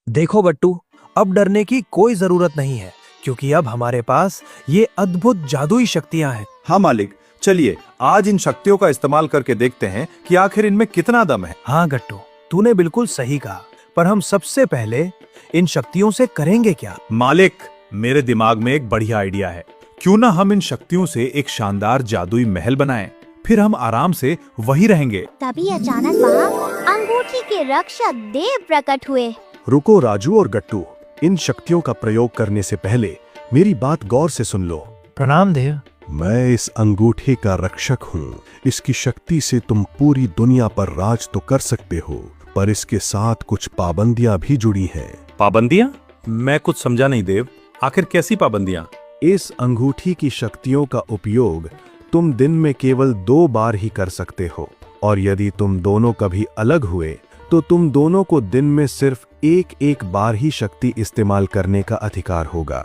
देखो बट्टू, अब डरने की कोई जरूरत नहीं है, क्योंकि अब हमारे पास ये अद्भुत जादुई शक्तियां हैं। हाँ मालिक, चलिए आज इन शक्तियों का इस्तेमाल करके देखते हैं कि आखिर इनमें कितना दम है। हाँ गट्टू, तूने बिल्कुल सही कहा, पर हम सबसे पहले इन शक्तियों से करेंगे क्या? मालिक, मेरे दिमाग में एक बढ़िया आइडिया है। क्यों ना हम इन शक्तियों से एक शानदार जादुई महल बनाएं, फिर हम आराम से वहीं रहेंगे। तभी अचानक वहाँ अंगूठी के रक्षक देव प्रकट हुए। रुको राजू और गट्टू, इन शक्तियों का प्रयोग करने से पहले मेरी बात गौर से सुन लो। प्रणाम देव। मैं इस अंगूठे का रक्षक हूँ। इसकी शक्ति से तुम पूरी दुनिया पर राज तो कर सकते हो, पर इसके साथ कुछ पाबंदियां भी जुड़ी हैं। पाबंदियां? मैं कुछ समझा नहीं देव, आखिर कैसी पाबंदियां? इस अंगूठी की शक्तियों का उपयोग तुम दिन में केवल 2 बार ही कर सकते हो, और यदि तुम दोनों कभी अलग हुए तो तुम दोनों को दिन में सिर्फ एक बार ही शक्ति इस्तेमाल करने का अधिकार होगा।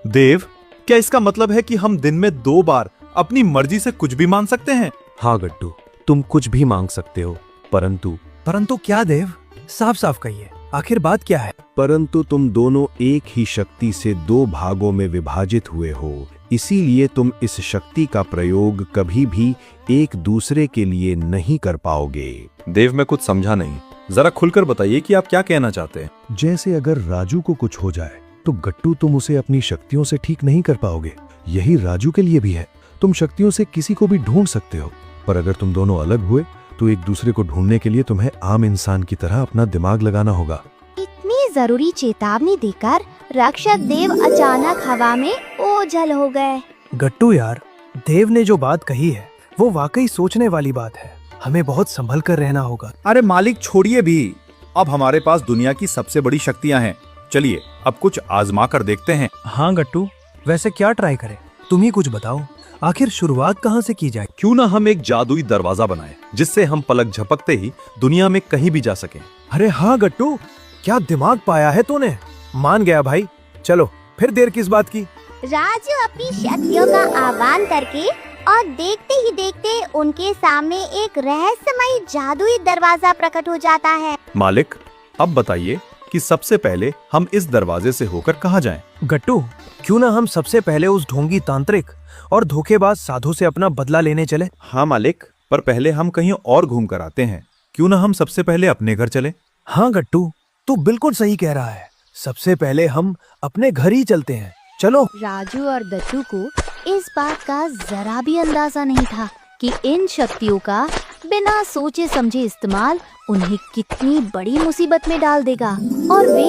देव, क्या इसका मतलब है कि हम दिन में 2 बार अपनी मर्जी से कुछ भी मांग सकते हैं? हाँ गट्टू, तुम कुछ भी मांग सकते हो, परंतु क्या देव? साफ साफ कहिए, आखिर बात क्या है? परंतु तुम दोनों एक ही शक्ति से 2 भागों में विभाजित हुए हो, इसीलिए तुम इस शक्ति का प्रयोग कभी भी एक दूसरे के लिए नहीं कर पाओगे। देव, मैं कुछ समझा नहीं, जरा खुलकर बताइए कि आप क्या कहना चाहते हैं। जैसे अगर राजू को कुछ हो जाए तो गट्टू तुम उसे अपनी शक्तियों से ठीक नहीं कर पाओगे। यही राजू के लिए भी है। तुम शक्तियों से किसी को भी ढूंढ सकते हो, पर अगर तुम दोनों अलग हुए तो एक दूसरे को ढूंढने के लिए तुम्हें आम इंसान की तरह अपना दिमाग लगाना होगा। इतनी जरूरी चेतावनी देकर रक्षक देव अचानक हवा में ओझल हो गए। गट्टू यार, देव ने जो बात कही है वो वाकई सोचने वाली बात है। हमें बहुत संभल कर रहना होगा। अरे मालिक, छोड़िए भी, अब हमारे पास दुनिया की सबसे बड़ी शक्तियां हैं। चलिए अब कुछ आजमा कर देखते हैं। हाँ गट्टू, वैसे क्या ट्राई करें? तुम ही कुछ बताओ, आखिर शुरुआत कहाँ से की जाए? क्यों ना हम एक जादुई दरवाजा बनाएं, जिससे हम पलक झपकते ही दुनिया में कहीं भी जा सकें। अरे हाँ गट्टू, क्या दिमाग पाया है तूने। मान गया भाई, चलो फिर देर किस बात की। राजू अपनी शक्तियों का आह्वान करके और देखते ही देखते उनके सामने एक रहस्यमयी जादुई दरवाजा प्रकट हो जाता है। मालिक, अब बताइए कि सबसे पहले हम इस दरवाजे से होकर कहाँ जाएं? गट्टू, क्यों ना हम सबसे पहले उस ढोंगी तांत्रिक और धोखेबाज साधु से अपना बदला लेने चले। हाँ मालिक, पर पहले हम कहीं और घूम कर आते हैं। क्यों ना हम सबसे पहले अपने घर चले? हाँ गट्टू, तू बिल्कुल सही कह रहा है। सबसे पहले हम अपने घर ही चलते हैं, चलो। राजू और गट्टू को इस बात का जरा भी अंदाजा नहीं था कि इन शक्तियों का बिना सोचे समझे इस्तेमाल उन्हें कितनी बड़ी मुसीबत में डाल देगा और वे